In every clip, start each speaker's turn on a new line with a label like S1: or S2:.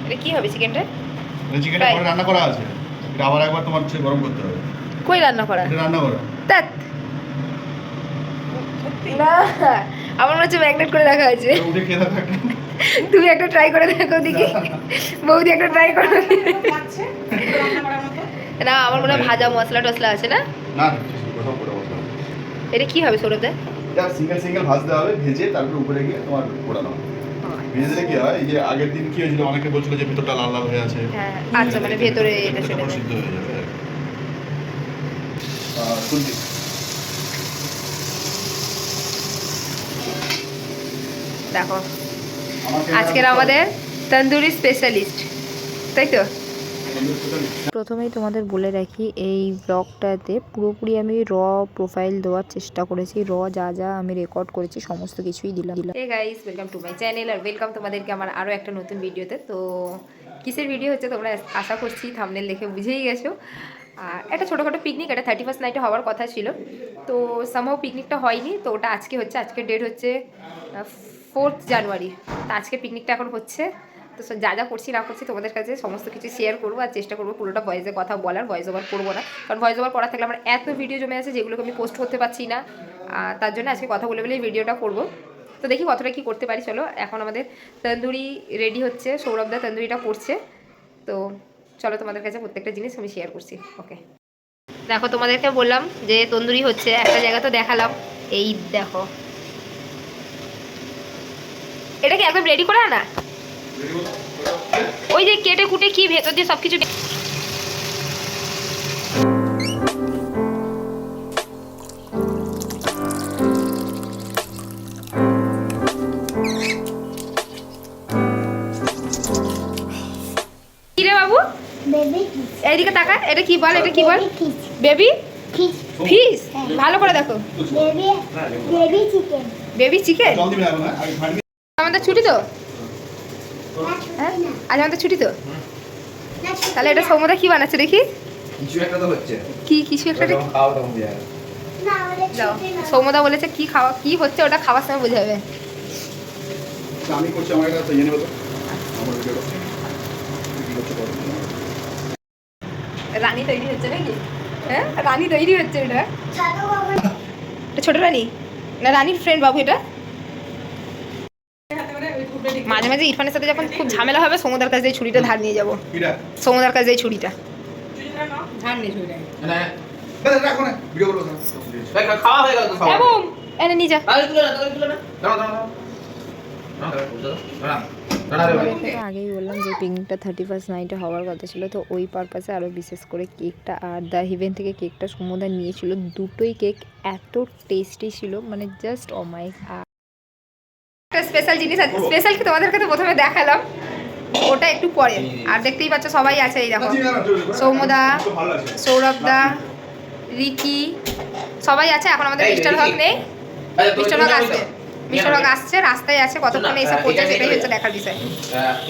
S1: এটা কি হবে চিকেনটা?
S2: চিকেনটা পরে রান্না করা আছে, এটা আবার একবার তোমার গরম করতে হবে।
S1: কই রান্না করা?
S2: এটা রান্না করা।
S1: ধ্যাৎ, না আমার মনে হচ্ছে ম্যাগনেট করে রাখা আছে।
S2: উঠে খেয়ে থাকো।
S1: তুমি একটা ট্রাই করে দেখো দেখি, বৌদি একটা ট্রাই করো। না আমার মনে হয় ভাজা মশলা টসলা আছে না?
S2: না কোথাও পোড়া মশলা।
S1: এটা কি হবে সৌরভদা?
S2: এটা সিঙ্গেল সিঙ্গেল ভাজতে হবে, ভেজে তারপর উপরে গিয়ে তোমার পোড়ানো হবে। ভেজে দিলে কি হয়, এই যে আগের দিন কি হয়েছিল, অনেকে বলছিল যে ভিতরটা লাল লাল হয়ে আছে।
S1: হ্যাঁ আচ্ছা, মানে ভেতরে এটা চলে
S2: সিদ্ধ
S1: যাবে।
S2: হয়ে যাবে। কুলফি
S1: দেখো আজকের আমাদের তন্দুরি স্পেশালিস্ট, তাই তো? প্রথমেই তোমাদের বলে রাখি, এই ব্লগটাতে পুরোপুরি আমি প্রোফাইল দেওয়ার চেষ্টা করেছি, যা যা আমি রেকর্ড করেছি সমস্ত কিছুই দিলাম। Hey guys, welcome to my channel আর ওয়েলকাম তোমাদেরকে আমার আরও একটা নতুন ভিডিওতে। তো কিসের ভিডিও হচ্ছে তোমরা আশা করছি থাম্বনেল দেখে বুঝেই গেছো। আর একটা ছোটোখাটো পিকনিক, এটা 31st নাইটে হওয়ার কথা ছিল, তো সামহাও পিকনিকটা হয়নি। তো ওটা আজকে হচ্ছে, আজকের ডেট হচ্ছে 4th জানুয়ারি। তো আজকে পিকনিকটা এখন হচ্ছে। তো যা যা করছি না করছি তোমাদের কাছে সমস্ত কিছু শেয়ার করবো, আর চেষ্টা করবো পুরোটা ভয়েসে কথা বলার। ভয়েস ওভার করবো না, কারণ ভয়েস ওভার করা থাকলে আমার এত ভিডিও জমে আছে যেগুলোকে আমি পোস্ট করতে পারছি না। তার জন্য আজকে কথা বলে বলে এই ভিডিওটা করবো। তো দেখি কতটা কী করতে পারি। চলো, এখন আমাদের তন্দুরি রেডি হচ্ছে, সৌরভদা তন্দুরিটা করছে। তো চলো তোমাদের কাছে প্রত্যেকটা জিনিস আমি শেয়ার করছি। ওকে, দেখো তোমাদেরকে বললাম যে তন্দুরি হচ্ছে, একটা জায়গা তো দেখালাম। এই দেখো, এটা কি একদম রেডি করে আনা? ওই যে কেটে কুটে কি ভেতর দিয়ে সবকিছু। কি রে বাবু, এইদিকে তাকা, এটা কি বল, এটা কি বল? Baby fish. ভালো করে দেখো, বেবি চিকেন। আমাদের ছুটি তো, হ্যাঁ আজ আমাদের ছুটি তো। তাহলে এটা সৌমদা কি বানাচ্ছে দেখি?
S3: কিছু একটা তো হচ্ছে।
S1: কি কিছু একটা
S3: খাওয়া দাও যায়।
S1: দাও, সৌমদা বলেছে কি খাওয়া কি হচ্ছে ওটা খাওয়ার সময় বোঝা যাবে।
S2: আমি করছি, আমার কাছে জেনে নেব তো আমার ভিডিওটা কি করতে পারবো।
S1: রানী তৈরি হচ্ছে নাকি? হ্যাঁ রানী তৈরি হচ্ছে। এটা ছোট রানী না রানীর ফ্রেন্ড বাবু? এটা মাঝে মাঝে ইরফানের সাথে যখন খুব ঝামেলা হবে সৌমদার কাছে এই ছুরিটা ধার নিয়ে যাবো। সৌমদার কাছে এই ছুরিটা ধার নিয়ে ছুরিটা
S3: খাওয়া হয়ে গেল তো সব।
S1: এবং এনে নিয়ে যা। আগেই বললাম যে পিকনিকটা 31st নাইটে হওয়ার কথা ছিল, তো ওই পারপাসে আরও বিশেষ করে কেকটা আর দ্য হিভেন থেকে কেকটা সমুদা নিয়েছিল। দুটোই কেক এত টেস্টি ছিল, মানে জাস্ট অমাইক। একটা স্পেশাল জিনিস আছে, স্পেশাল কি তোমাদের কাছে প্রথমে দেখালাম, ওটা একটু পরে। আর দেখতেই পাচ্ছ সবাই আছে, এই দেখো সৌমদা, সৌরভদা, রিকি সবাই আছে। এখন আমাদের মিস্টার হক নেই, মিস্টার হক আসবে, মিস্টার হক আসছে, রাস্তায় আছে, কতক্ষণে এসে পৌঁছে সেটাই হচ্ছে দেখার বিষয়।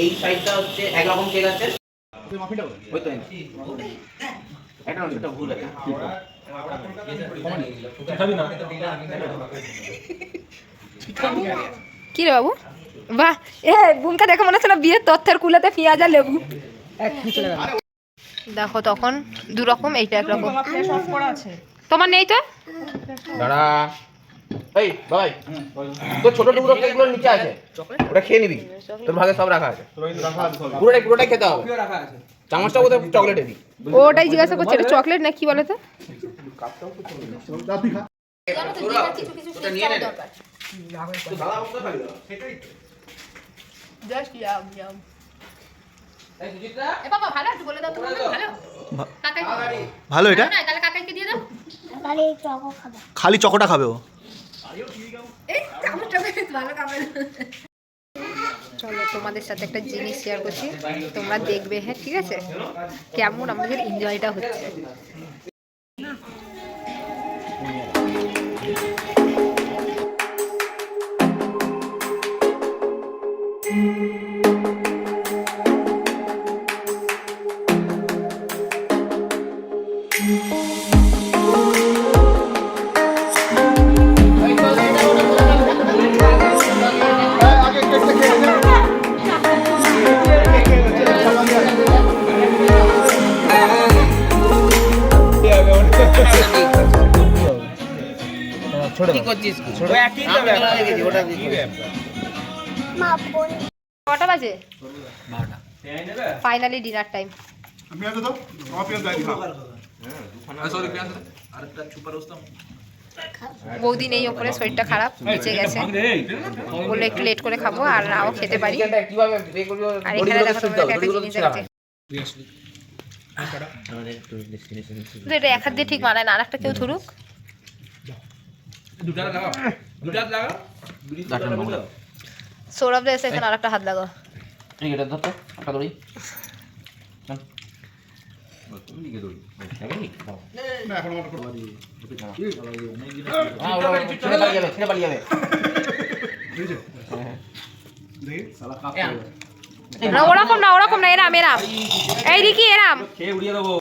S3: এই সাইডটা হচ্ছে এক রকম কেক আছে, ওই তো একটা ওটা ভুল আছে।
S1: কি রে বাবু, বাহ এ বুমকা দেখো মনে হচ্ছে না বিয়ের তথ্যের কুলাতে পেঁয়াজ আর লেবু। দেখো তখন দু রকম, এইটা একরকম। তোমার নেই তো?
S3: দাঁড়া, এই ভাই তো ছোট টুকরো কেকগুলো নিচে আছে, ওটা খেয়ে নিবি, তোর ভাগে সব রাখা আছে, পুরোটাই খেতে হবে। চামচটা কোথায়? চকলেটে দি।
S1: ওটাই জিজ্ঞাসা করছে, এটা চকলেট না কি বলে তো?
S2: ভালো এটা খালি চকোটা খাবে ও।
S1: চলো তোমাদের সাথে একটা জিনিস শেয়ার করছি, তোমরা দেখবে, হ্যাঁ ঠিক আছে, কেমন আমাদের এনজয়টা হচ্ছে।
S3: কি করছিস ছোট একই তো ব্যাপার ওটা কি ব্যাপার
S1: কটা বাজে? 12টা। Finally dinner time.
S2: আমি আছো তো আমার পেঁয়াজ দাই দিলাম
S3: সরি পেঁয়াজ আরেকটা সুপার ওস্তাম
S1: বৌদি নেই ওপরে, শরীরটা খারাপ, নিচে গেছে, বললে একটু লেট করে খাবো আর নাও খেতে পারি।
S3: কিভাবে বে করব
S1: আর এখানে দেখো তোমাদের একটা জিনিস আছে, এটা এক হাত দিয়ে ঠিক মানায় না, আর একটা কেউ ধরুক।
S3: দুটা লাগাও
S1: সৌরভ এসে এখানে আর একটা হাত লাগাও।
S3: এই এটা ধরতে একটা দড়ি
S2: না এখন আমার করব দেখি শালা কাপ
S1: না ওরকম না, ওরকম না, এরাম এরাম, এই দিকে এরাম
S3: খেয়ে উড়িয়ে দেবো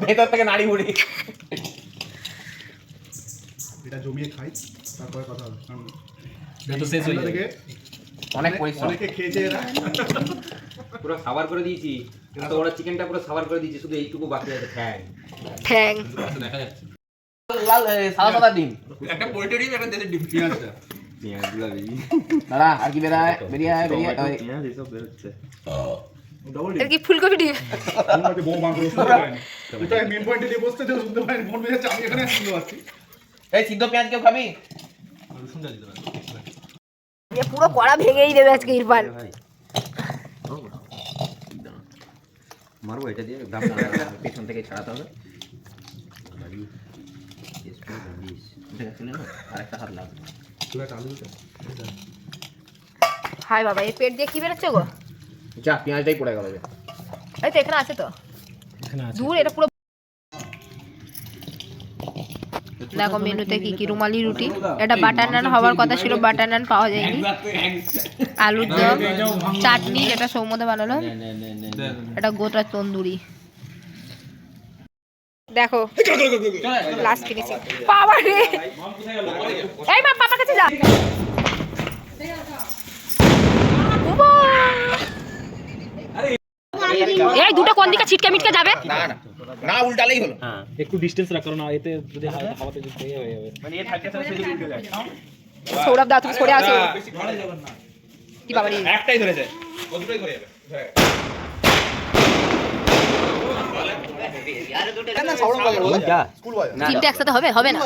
S3: ভেতর থেকে নাড়ি উড়ি।
S2: এটা জমিয়ে খাই তারপরে কথা হবে কারণ
S3: তো শেষ হয়ে যাবে।
S2: থেকে
S3: অনেক পরিশ্রম
S2: অনেকে খেয়েছে এরা
S4: পুরো সাবার করে দিয়েছি, এত বড় চিকেনটা পুরো সাবার করে দিয়েছি, শুধু এইটুকু বাকি আছে ঠ্যাং।
S1: ঠ্যাং।
S3: দেখা যাচ্ছে লাল সাদা সাদা ডিম একটা পোল্ট্রি ডিম একটা দেশি ডিম
S2: পেঁয়াজটা
S4: পেঁয়াজগুলো বেরিয়ে
S3: দাদা আর কি বেরায় বেরিয়ে
S4: পেঁয়াজ এসব বেরোচ্ছে।
S2: ডবল
S1: এর কি ফুলকপি ডিম?
S2: ডিম বউ মাংস শুনতে পারেনি এটা মেন পয়েন্টে দিয়ে বসতে তো শুনতে পারেনি মন মেজাজ আমি এখানে শুনতে পাচ্ছি
S3: এই সিদ্ধ পেঁয়াজ কেউ খাবি?
S1: এ পুরো কড়া ভেঙেই দেবে আজকে ইরফান।
S4: ভাই মারবো এটা দিয়ে দাম পেছন থেকে ছাড়াতে হবে। আরেকটা হাত লাগবে।
S1: হাই বাবা, এই পেট দিয়ে কি বেরোচ্ছে গো?
S3: যা পেঁয়াজটাই পড়ে গেল যে
S1: এই তো এখানে আছে তো, দূর এটা পুরো। দেখো মেনুতে কি কি, রুমালি রুটি, এটা বাটার নান হওয়ার কথা ছিল, বাটার নান পাওয়া যায়নি, আলুর দম, চাটনি যেটা সৌমদে বানালো, এটা গোটা তন্দুরি। দেখো লাস্ট ফিনিশিং, বাবা রে, এই মা পাপা কাছে যা, বাবা! এই দুটো কোন দিকে ছিটকে মিটকে যাবে?
S3: না না না উল্টালেই হলো।
S5: একটু ডিসটেন্স রাখ, কারণ এতে যদি হাওয়াতে যদি হয়ে যাবে।
S1: সৌরভ দা তুমি সরে আসো, কি বাবা রে,
S3: একটাই ধরে যায় ও দুটোই ধরে যাবে
S1: তিনটে একসাথে হবে? হবে না,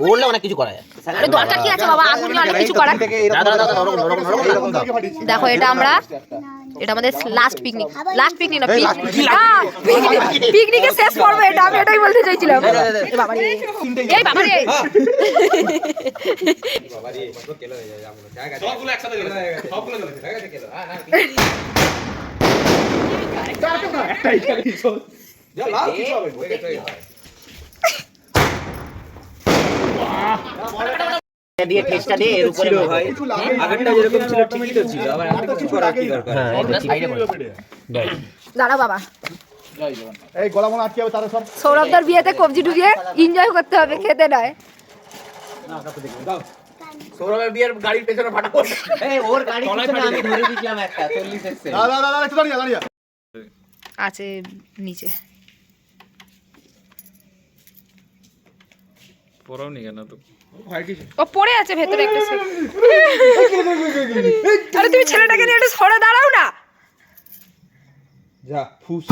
S3: উড়লে অনেক কিছু করা যায়।
S1: আরে দরকার কি আছে বাবা, আগুন নিয়ে অনেক কিছু করার। দেখো এটা আমরা, এটা আমাদের লাস্ট পিকনিক, লাস্ট পিকনিক না পিকনিকের শেষ পর্ব এটা, আমি এটাই বলতে চাইছিলাম। এই বাবা রে, এই বাবা রে,
S3: সবগুলো একসাথে গেল সবগুলো গেল দেখা গেছে কেলো
S2: একটাই
S3: যা লাল কিছু হবে হয়ে গেছে
S4: দিয়ে টেস্টটা দিয়ে এর উপরে ভাই আগেরটা যেরকম ছিল ঠিকই তো ছিল, আবার এত কিছু করার কি দরকার? হ্যাঁ এটা সাইডে পড়ে
S1: দাঁড়াও বাবা,
S2: এই গলা মনে আটকে হবে তারা সব
S1: সৌরভদার বিয়েতে কবজি ঢুকিয়ে এনজয় করতে হবে, খেতে নয়।
S3: সৌরভের বিয়ের গাড়ির পেছনে ফাটা পড়ে
S4: এই ওর গাড়ি পিছনে আমি ধরে দিলাম একটা 40 এক্সেল।
S2: দাদা একটু দাঁড়িয়ে দাঁড়িয়ে
S1: আছে নিচে,
S5: পড়াও নি কেন তো?
S1: ও পড়ে আছে ভেতরে একটা সেট। আরে তুমি ছেলেটাকে নিয়ে একটু সরে দাঁড়াও না।
S2: যা ফুস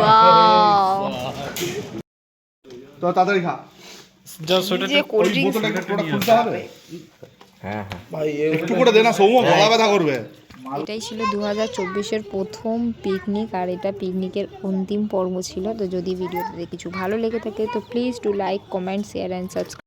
S1: বাহ,
S2: তো তাড়াতাড়ি খা
S5: যা সোয়েটার
S1: যে কোল্ড ড্রিঙ্কস।
S2: বোতলটা একটু পুরোটা খুলতে হবে
S3: হ্যাঁ হ্যাঁ
S2: ভাই একটু করে দে না সৌম, গলা ব্যথা করবে।
S1: এটাই ছিল 2024-এর প্রথম পিকনিক, আর এটা পিকনিকের অন্তিম পর্ব ছিল। তো যদি ভিডিওতে কিছু ভালো লেগে থাকে তো please do like, comment, share and subscribe.